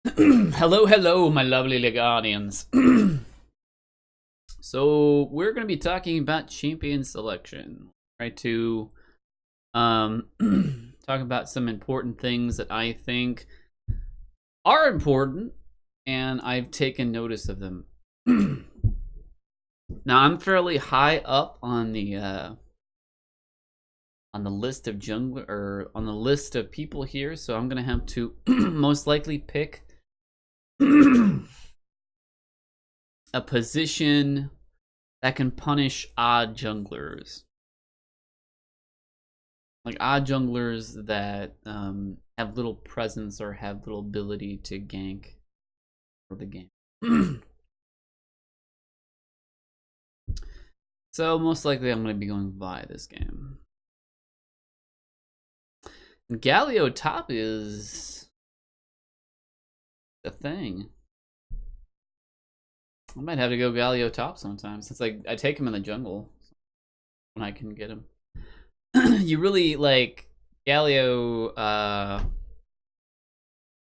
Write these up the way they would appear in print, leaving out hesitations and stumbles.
Hello, hello, my lovely Leaguearians. So we're going to be talking about champion selection. Try to talk about some important things that I think are important, and I've taken notice of them. Now I'm fairly high up on the list of jungler, or on the list of people here, so I'm gonna have to most likely pick a position that can punish odd junglers. Like odd junglers that have little presence or have little ability to gank for the game. So most likely I'm going to be going Vi this game. And Galio top is the thing. I might have to go Galio top sometimes, since I take him in the jungle when I can get him. You really like Galio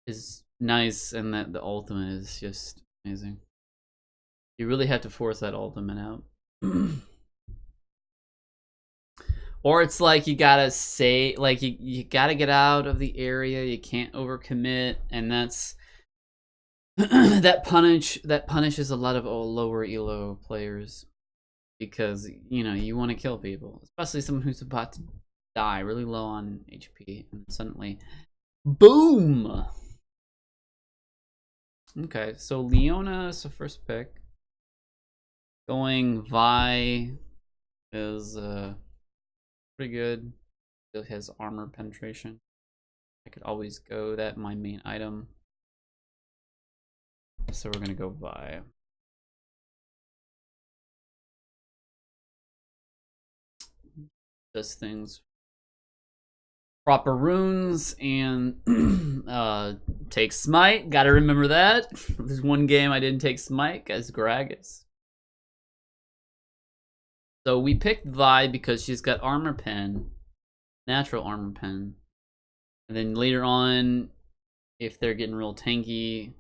is nice, and that the ultimate is just amazing. You really have to force that ultimate out. Or it's like you gotta say, like you gotta get out of the area, you can't overcommit, and that's that punishes a lot of lower elo players, because you know you want to kill people, especially someone who's about to die really low on HP, and suddenly boom. Okay, so Leona is the first pick. Going Vi is pretty good. It has armor penetration. I could always go that, my main item. So we're gonna go Vi. Does things proper runes and take smite. Gotta remember that. There's one game I didn't take smite as Gragas. So we picked Vi because she's got armor pen, natural armor pen. And then later on, if they're getting real tanky,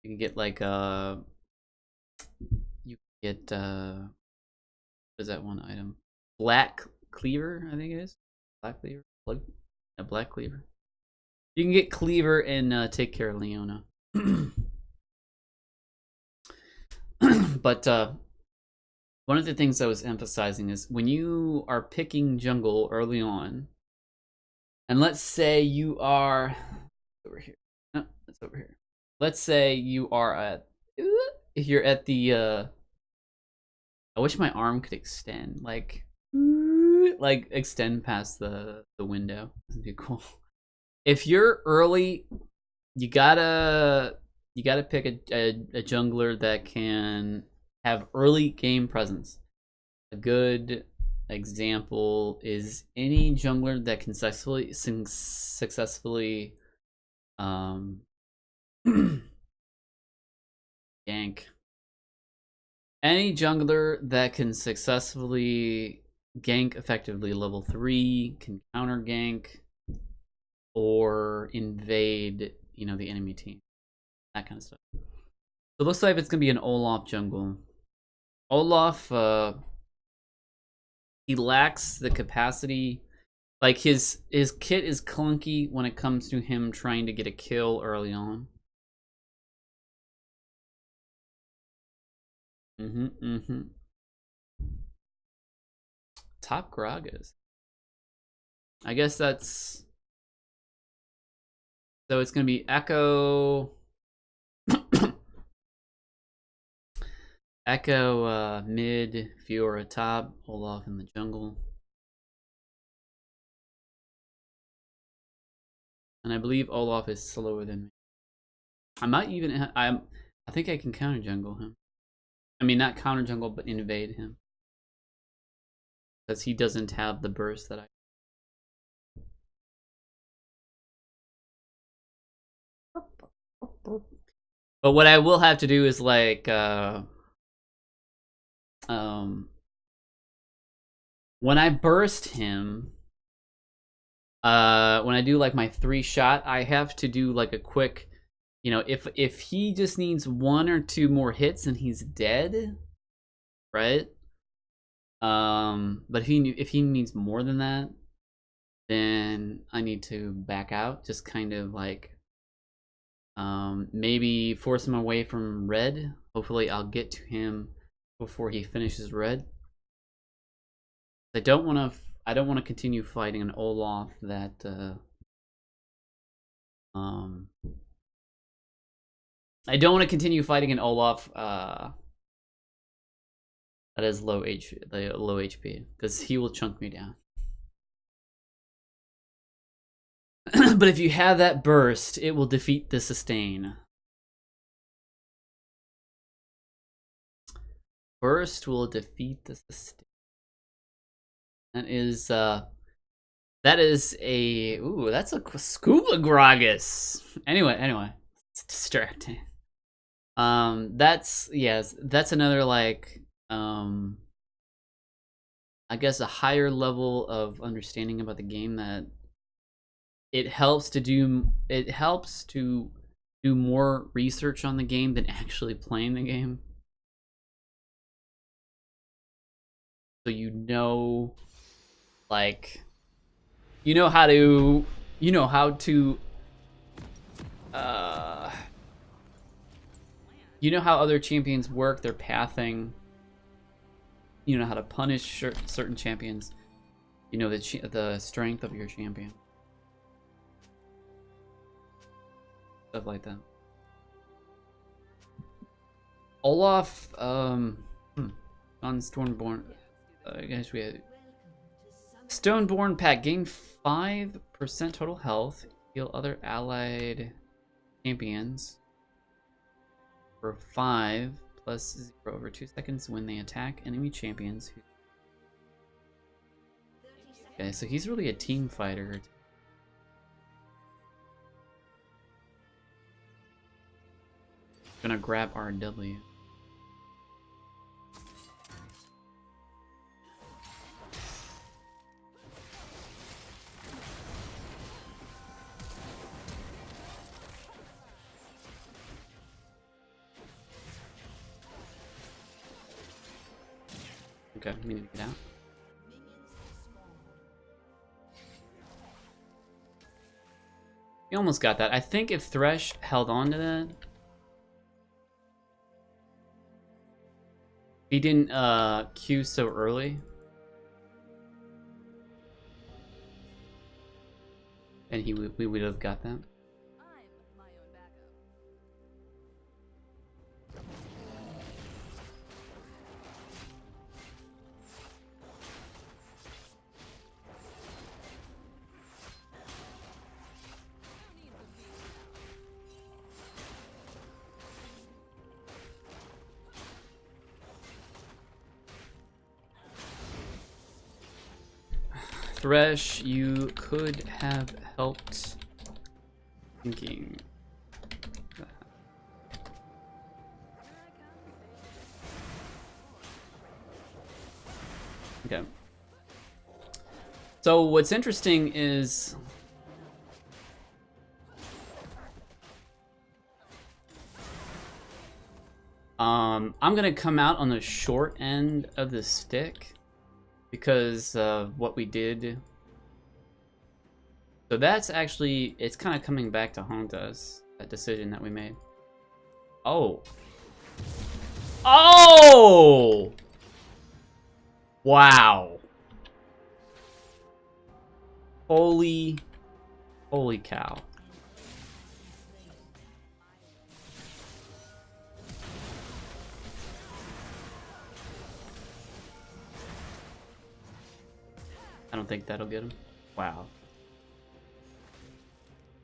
you can get like you get what is that one item? Black Cleaver, I think it is. Black Cleaver? A Black Cleaver. You can get Cleaver and take care of Leona. But one of the things I was emphasizing is when you are picking jungle early on, and let's say you are over here. No, it's over here. Let's say you are at, if you're at the I wish my arm could extend, like extend past the window. That'd be cool. If you're early, you gotta pick a jungler that can have early game presence. A good example is any jungler that can successfully gank. Any jungler that can successfully gank effectively level 3, can counter gank, or invade, you know, the enemy team. That kind of stuff. So it looks like it's gonna be an Olaf jungle. Olaf, he lacks the capacity. Like his kit is clunky when it comes to him trying to get a kill early on. Top Gragas. I guess that's, so it's gonna be Echo. Echo mid, Fiora top, Olaf in the jungle. And I believe Olaf is slower than me. I might even, I think I can counter jungle him. I mean, not counter jungle, but invade him. Because he doesn't have the burst that I. But what I will have to do is like, when I burst him, when I do like my 3 shot, I have to do like a quick You know, if he just needs 1 or 2 more hits and he's dead, right? But if he needs more than that, then I need to back out. Just kind of like maybe force him away from red. Hopefully I'll get to him before he finishes red. I don't want to continue fighting an Olaf that I don't want to continue fighting an Olaf that is low HP, because he will chunk me down. But if you have that burst, it will defeat the sustain. Burst will defeat the sustain. That is a that's a scuba Gragas. Anyway, it's distracting. That's another like I guess a higher level of understanding about the game that it helps to do more research on the game than actually playing the game. So you know how to you know how other champions work, their pathing. You know how to punish certain champions. You know the strength of your champion. Stuff like that. Olaf, on Stoneborn. I guess we had Stoneborn pack. Gain 5% total health. Heal other allied champions for 5 plus 0 over 2 seconds when they attack enemy champions. Okay, so he's really a team fighter. Gonna grab RW. Okay, we need to get out. We almost got that. I think if Thresh held on to that, he didn't Q so early, and we would have got that. Thresh, you could have helped thinking. Okay. So what's interesting is I'm gonna come out on the short end of the stick because of what we did. So that's actually, it's kind of coming back to haunt us, that decision that we made. Oh. Oh! Wow. Holy cow. I don't think that'll get him. Wow.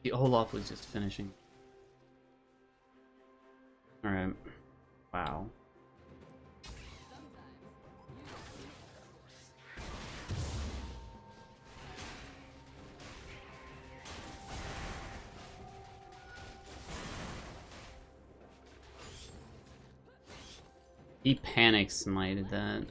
The Olaf was just finishing. Alright. Wow. He panic smited that.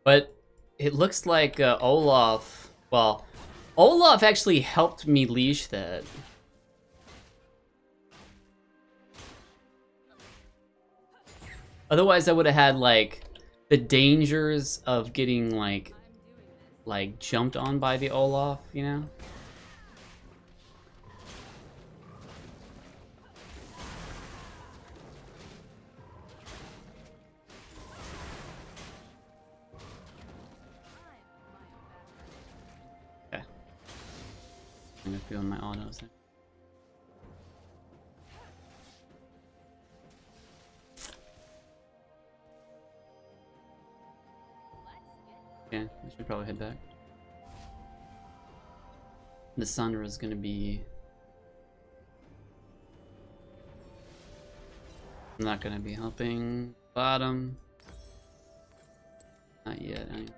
But it looks like Olaf, well, Olaf actually helped me leash that. Otherwise I would have had like the dangers of getting like jumped on by the Olaf, you know? Okay. I'm gonna feel my autos there. Yeah, I should probably head back. The Sandra is gonna be... I'm not gonna be helping bottom. Not yet, anyway.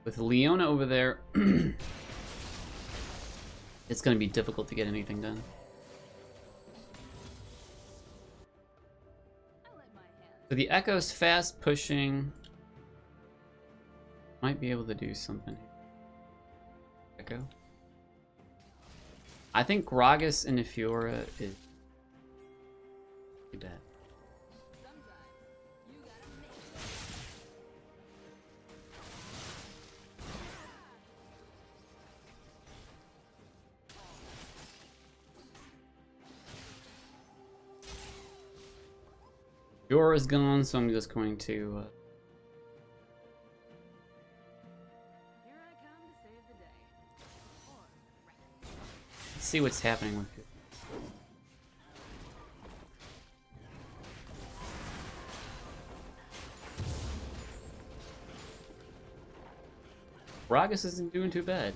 With Leona over there, it's gonna be difficult to get anything done. So the Echo's fast pushing. Might be able to do something. Echo. I think Gragas and Fiora is pretty bad. Fiora is gone, so I'm just going to let's see what's happening with you. Gragas isn't doing too bad.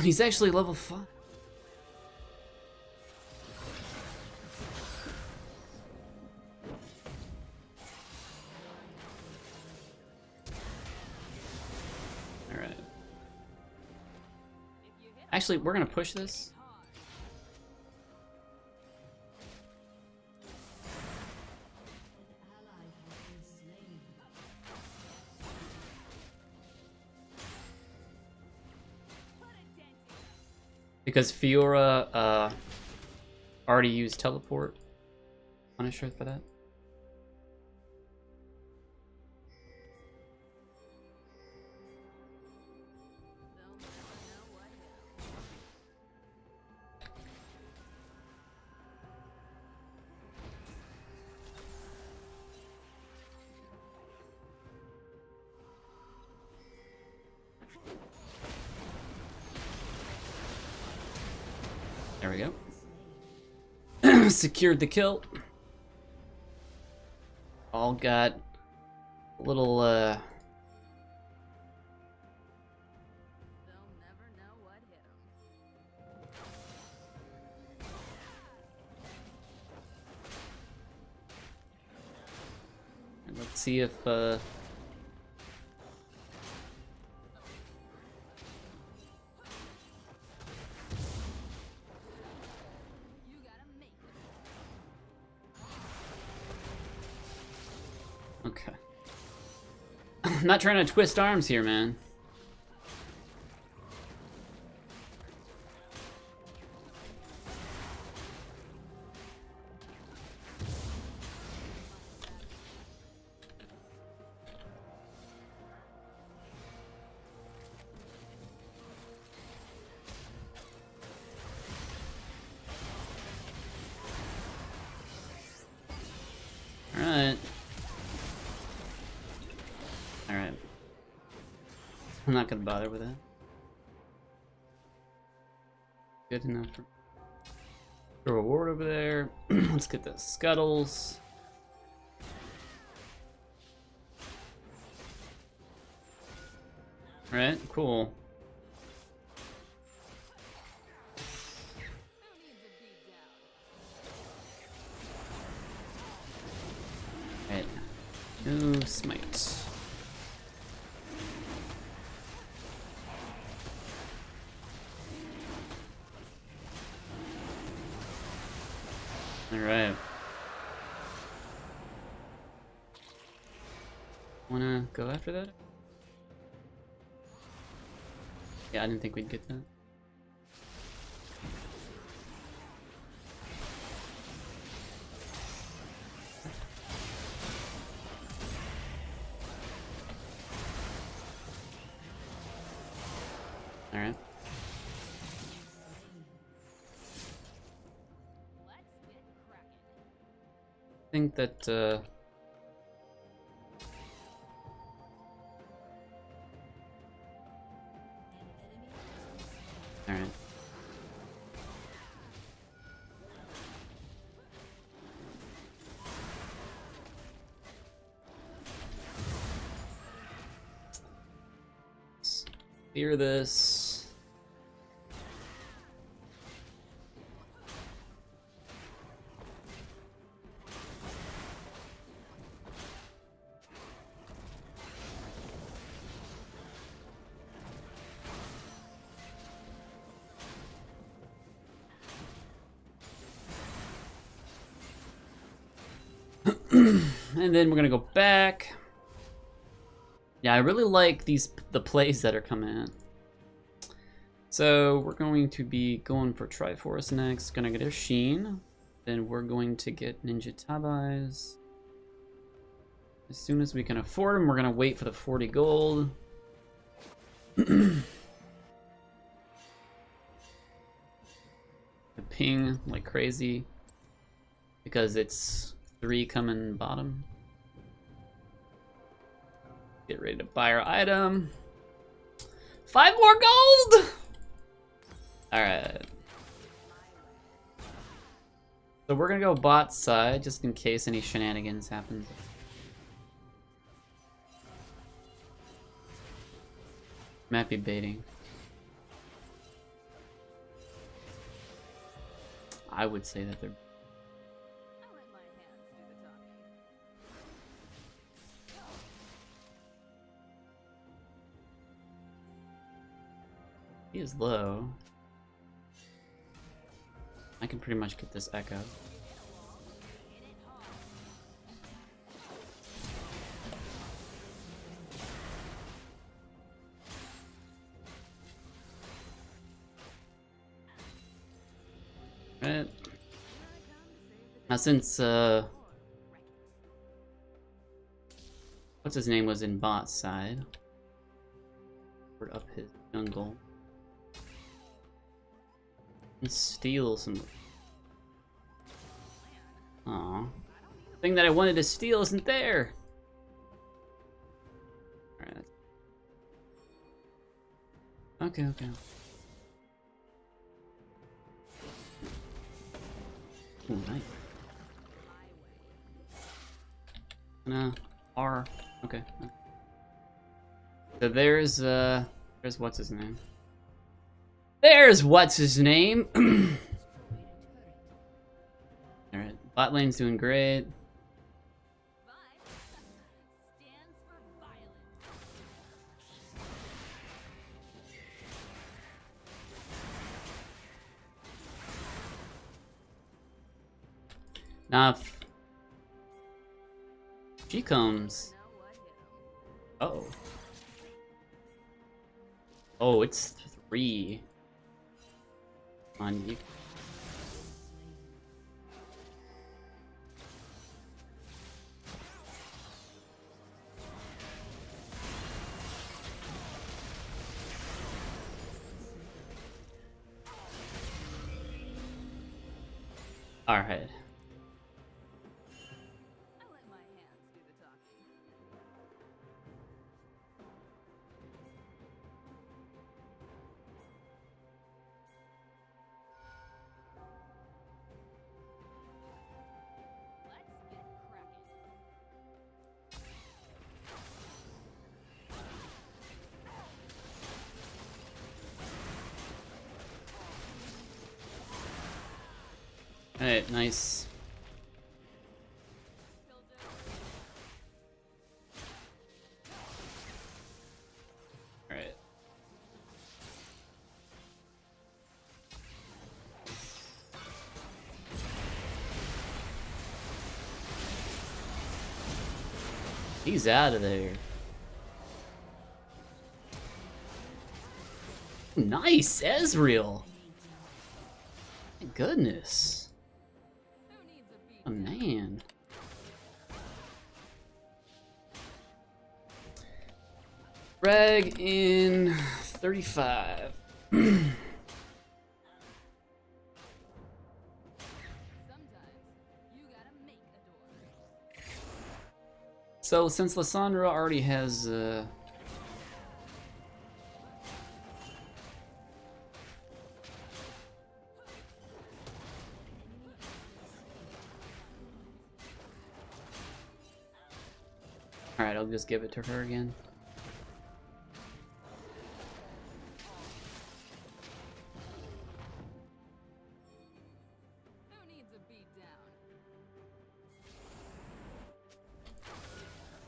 He's actually level 5. Alright. Actually, we're gonna push this. Because Fiora already used teleport. Punish her for that. There we go. Secured the kill. All got a little let's see if okay. I'm not trying to twist arms here, man. I'm not gonna bother with that. Good enough for the reward over there. Let's get the scuttles. Alright, cool. Alright. No smite. Wanna go after that? Yeah, I didn't think we'd get that. Alright. I think that, alright. Clear this. And then we're gonna go back. Yeah, I really like the plays that are coming in. So we're going to be going for Triforce next. Gonna get a Sheen. Then we're going to get Ninja Tabais. As soon as we can afford them, we're gonna wait for the 40 gold. The ping like crazy because it's 3 coming bottom. Get ready to buy our item. 5 more gold! Alright. So we're gonna go bot side just in case any shenanigans happen. Might be baiting. I would say that they're... He is low. I can pretty much get this echo. Right. Now since what's his name was in bot side, we're up his jungle. And steal some. Aw. The thing that I wanted to steal isn't there. Alright. Okay. Ooh, nice. No. R. Okay. So there's what's his name? There's what's his name. Alright, bot lane's doing great. Now if she comes. Uh-oh. Oh, it's 3. On you. All right. Alright, nice. Alright. He's out of there. Nice, Ezreal. My goodness. Oh, man. Frag in 35. So since Lysandra already has Alright, I'll just give it to her again.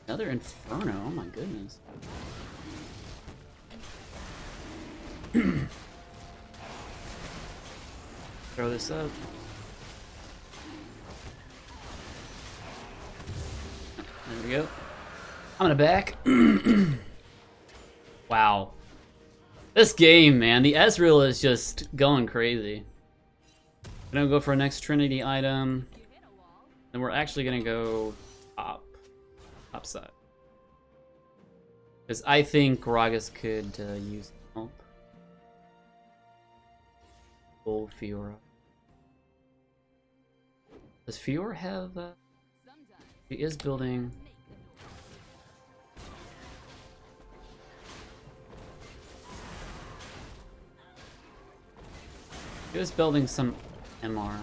Another Inferno, oh my goodness. Throw this up. There we go. I'm gonna back. Wow. This game, man, the Ezreal is just going crazy. I'm gonna go for our next Trinity item. And we're actually gonna go top side. Because I think Gragas could use help. Old Fiora. Does Fiora have he is building. He was building some MR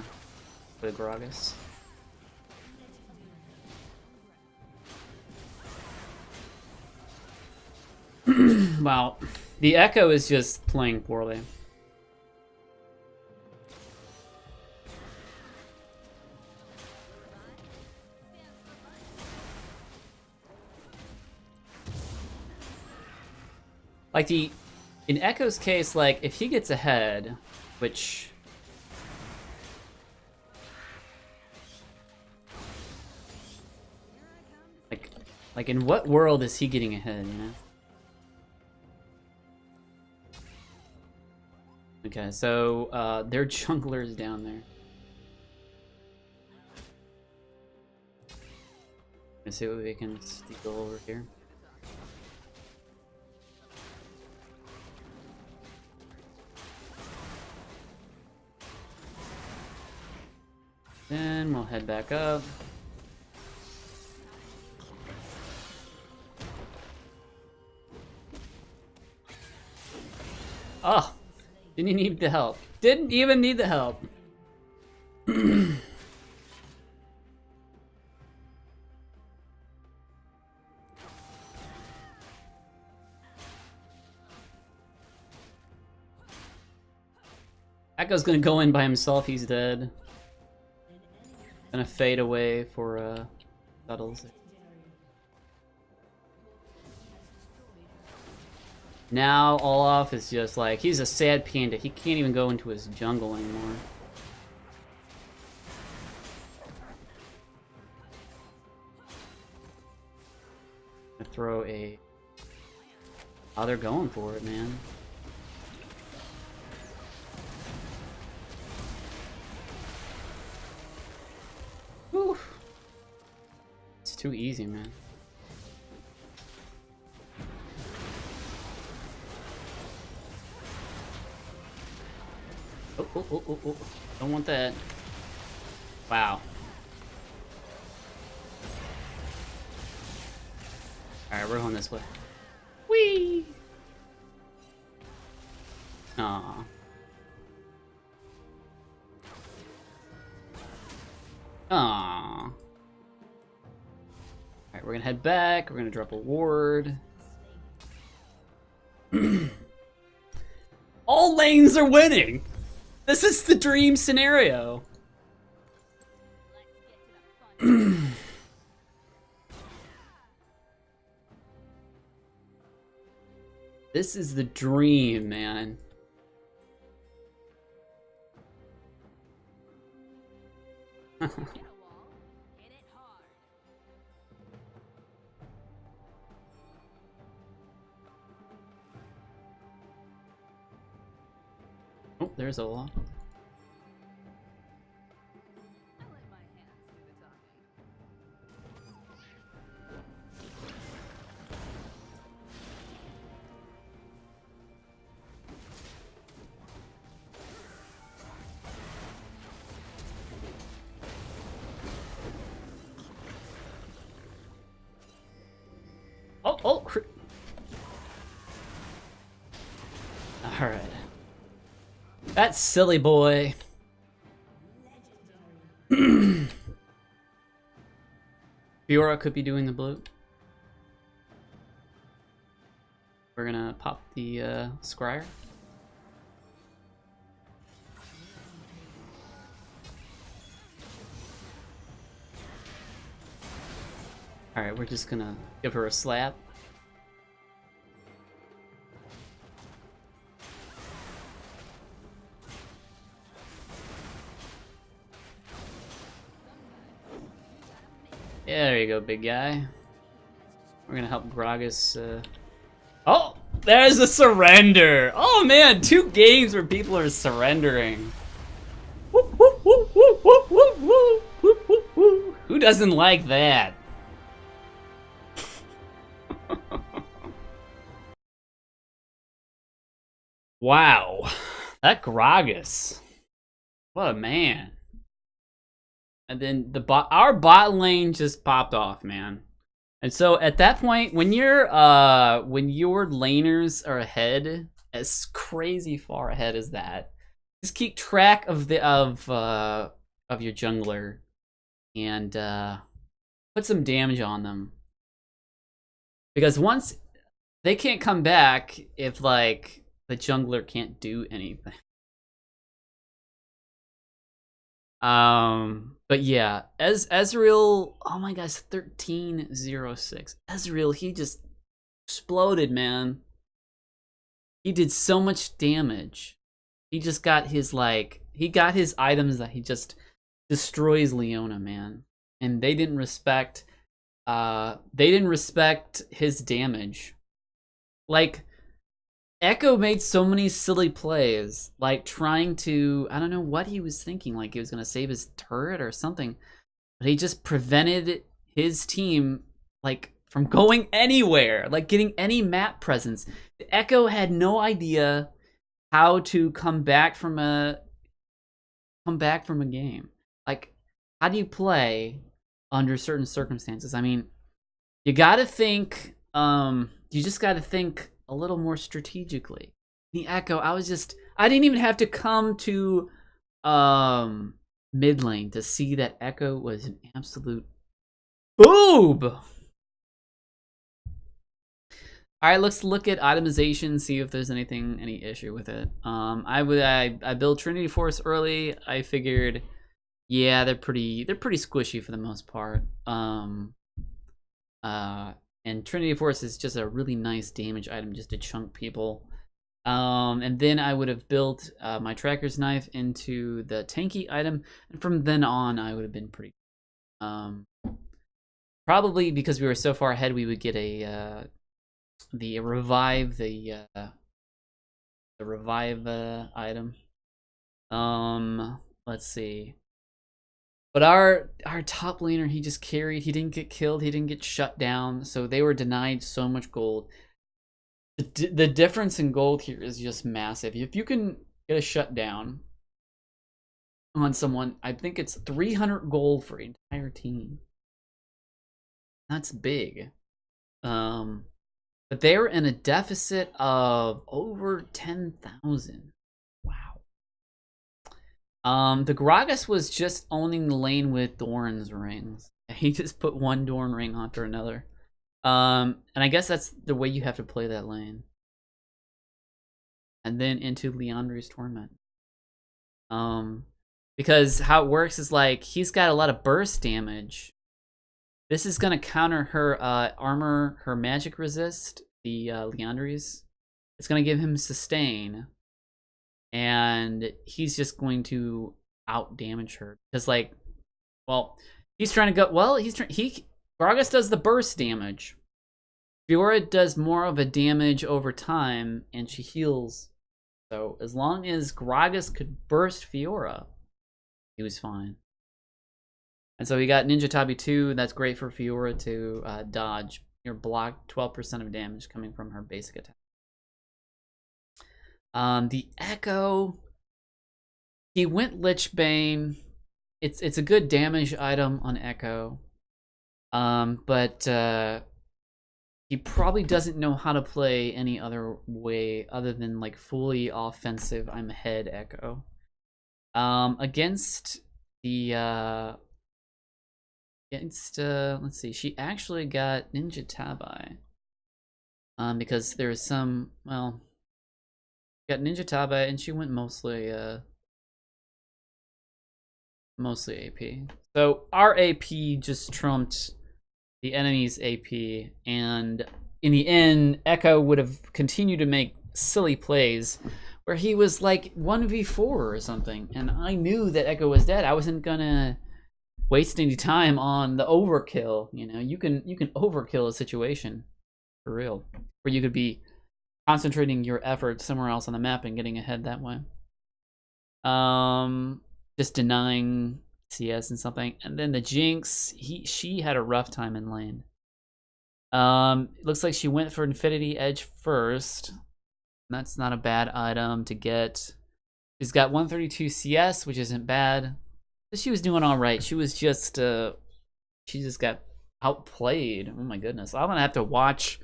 with Gragas. Wow, the Echo is just playing poorly. Like in Echo's case, like if he gets ahead, which like in what world is he getting ahead, you know? Okay, so their jungler's down there. Let's see what we can steal over here. Then we'll head back up. Oh, didn't need the help. Didn't even need the help. Echo's gonna go in by himself, he's dead. Gonna fade away for Scuttles. Now Olaf is just like, he's a sad panda. He can't even go into his jungle anymore. I throw a... Oh, they're going for it, man. Whew. It's too easy, man. Oh. Don't want that. Wow. Alright, we're going this way. Whee! Aww. Aww. Alright, we're gonna head back. We're gonna drop a ward. All lanes are winning! This is the dream scenario. This is the dream, man. there's Olaf. Oh, all right. That silly boy. Fiora could be doing the blue. We're gonna pop the Scryer. Alright, we're just gonna give her a slap. Yeah, there you go, big guy. We're gonna help Gragas. Oh, there's a surrender. Oh man, 2 games where people are surrendering. Woo, woo, woo, woo, woo, woo, woo, woo, woo, woo. Who doesn't like that? Wow, that Gragas. What a man. And then our bot lane just popped off, man. And so at that point, when your laners are ahead, as crazy far ahead as that, just keep track of your jungler and put some damage on them. Because once they can't come back if like the jungler can't do anything. But yeah, Ezreal, oh my gosh, 1306. Ezreal, he just exploded, man. He did so much damage. He just got his he got his items that he just destroys Leona, man. And they didn't respect his damage. Like, Echo made so many silly plays, like trying to, I don't know what he was thinking, like he was going to save his turret or something, but he just prevented his team, like, from going anywhere, like getting any map presence. Echo had no idea how to come back from a game. Like, how do you play under certain circumstances? I mean, you got to think, you just got to think a little more strategically. The Echo, I didn't even have to come to mid lane to see that Echo was an absolute boob. Alright, let's look at itemization, see if there's any issue with it. I built Trinity Force early. I figured, yeah, they're pretty squishy for the most part. And Trinity Force is just a really nice damage item just to chunk people. And then I would have built my Tracker's Knife into the tanky item. And from then on, I would have been pretty... probably because we were so far ahead, we would get the revive item. Let's see. But our top laner, he just carried. He didn't get killed. He didn't get shut down. So they were denied so much gold. The difference in gold here is just massive. If you can get a shutdown on someone, I think it's 300 gold for an entire team. That's big. But they were in a deficit of over 10,000. Wow. The Gragas was just owning the lane with Doran's rings. He just put one Doran ring after another. And I guess that's the way you have to play that lane. And then into Leandri's Torment. Because how it works is like he's got a lot of burst damage. This is gonna counter her armor, her magic resist, the Leandri's. It's gonna give him sustain. And he's just going to out damage her. Because like, well, he's trying to go, well, Gragas does the burst damage. Fiora does more of a damage over time, and she heals So as long as Gragas could burst Fiora, he was fine. And so he got Ninja Tabi 2. That's great for Fiora to dodge. Your block 12% of damage coming from her basic attack. The Echo, he went Lich Bane. It's a good damage item on Echo. But he probably doesn't know how to play any other way other than like fully offensive I'm ahead Echo. Against the let's see, she actually got Ninja Tabi. Because there's some, well, got Ninja Tabi and she went mostly AP. So our AP just trumped the enemy's AP, and in the end, Echo would have continued to make silly plays where he was like 1v4 or something, and I knew that Echo was dead. I wasn't gonna waste any time on the overkill. You know, you can overkill a situation for real, where you could be concentrating your efforts somewhere else on the map and getting ahead that way. Just denying CS and something. And then the Jinx, she had a rough time in lane. Looks like she went for Infinity Edge first. That's not a bad item to get. She's got 132 CS, which isn't bad. But she was doing all right. She was just she just got outplayed. Oh my goodness. I'm gonna have to rewatch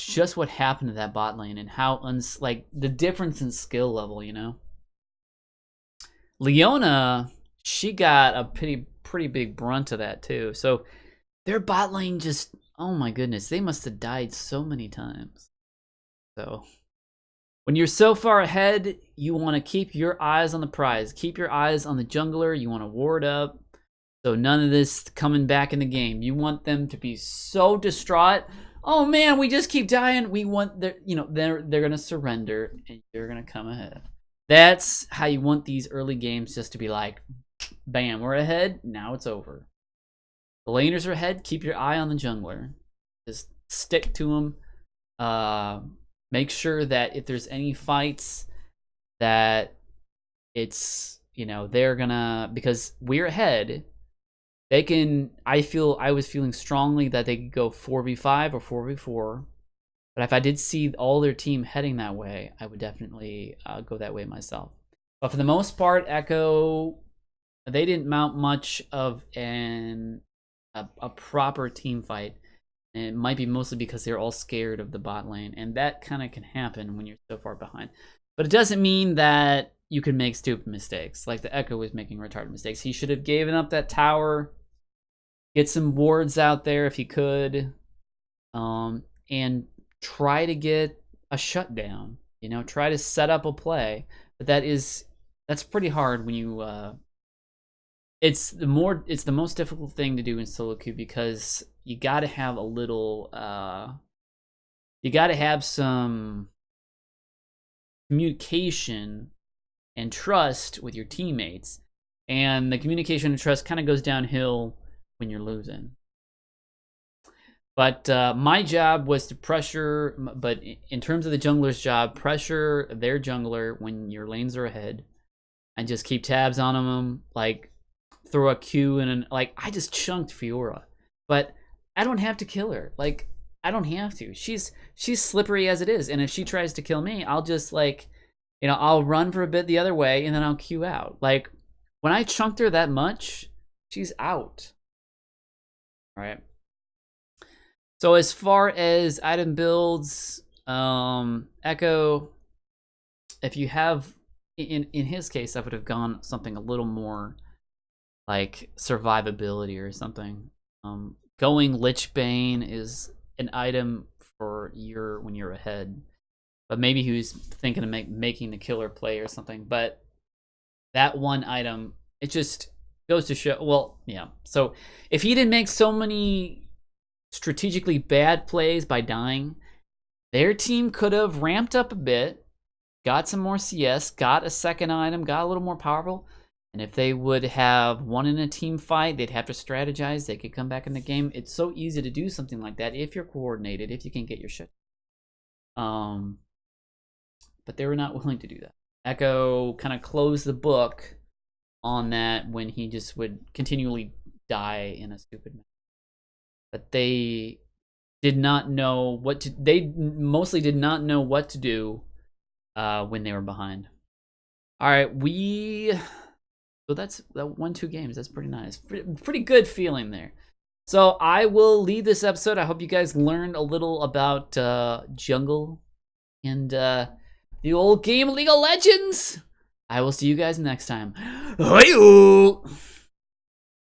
just what happened to that bot lane and how like the difference in skill level, you know. Leona, she got a pretty big brunt of that too. So their bot lane just, oh my goodness, they must have died so many times. So when you're so far ahead, you want to keep your eyes on the prize. Keep your eyes on the jungler. You want to ward up. So none of this coming back in the game. You want them to be so distraught. Oh man, we just keep dying. We want their, you know, they're gonna surrender and you're gonna come ahead. That's how you want these early games, just to be like, bam, we're ahead. Now it's over. The laners are ahead. Keep your eye on the jungler. Just stick to them. Make sure that if there's any fights, that it's, you know, they're gonna, because we're ahead. They can, I was feeling strongly that they could go 4v5 or 4v4. But if I did see all their team heading that way, I would definitely go that way myself. But for the most part, Echo, they didn't mount much of a proper team fight. And it might be mostly because they're all scared of the bot lane. And that kind of can happen when you're so far behind. But it doesn't mean that you can make stupid mistakes. Like the Echo was making retarded mistakes. He should have given up that tower. Get some wards out there if he could. And try to get a shutdown, you know, try to set up a play. But that's pretty hard when you it's the most difficult thing to do in solo queue, because you got to have a little you got to have some communication and trust with your teammates, and the communication and trust kind of goes downhill when you're losing. But my job was to pressure, but in terms of the jungler's job, pressure their jungler when your lanes are ahead and just keep tabs on them, like throw a Q and like, I just chunked Fiora, but I don't have to kill her. Like, I don't have to. She's slippery as it is, and if she tries to kill me, I'll just, like, you know, I'll run for a bit the other way and then I'll Q out. Like, when I chunked her that much, she's out. All right. So as far as item builds, Echo, if you have, in his case, I would have gone something a little more like survivability or something. Going Lich Bane is an item for when you're ahead, but maybe he was thinking of making the killer play or something. But that one item, it just goes to show. Well, yeah. So if he didn't make so many strategically bad plays by dying, their team could have ramped up a bit, got some more CS, got a second item, got a little more powerful, and if they would have won in a team fight, they'd have to strategize, they could come back in the game. It's so easy to do something like that if you're coordinated, if you can get your shit. but they were not willing to do that. Echo kind of closed the book on that when he just would continually die in a stupid manner. But they did not know what to. They mostly did not know what to do when they were behind. All right, so that 1-2 games. That's pretty nice. Pretty good feeling there. So I will leave this episode. I hope you guys learned a little about Jungle and the old game League of Legends. I will see you guys next time. Hi-yo!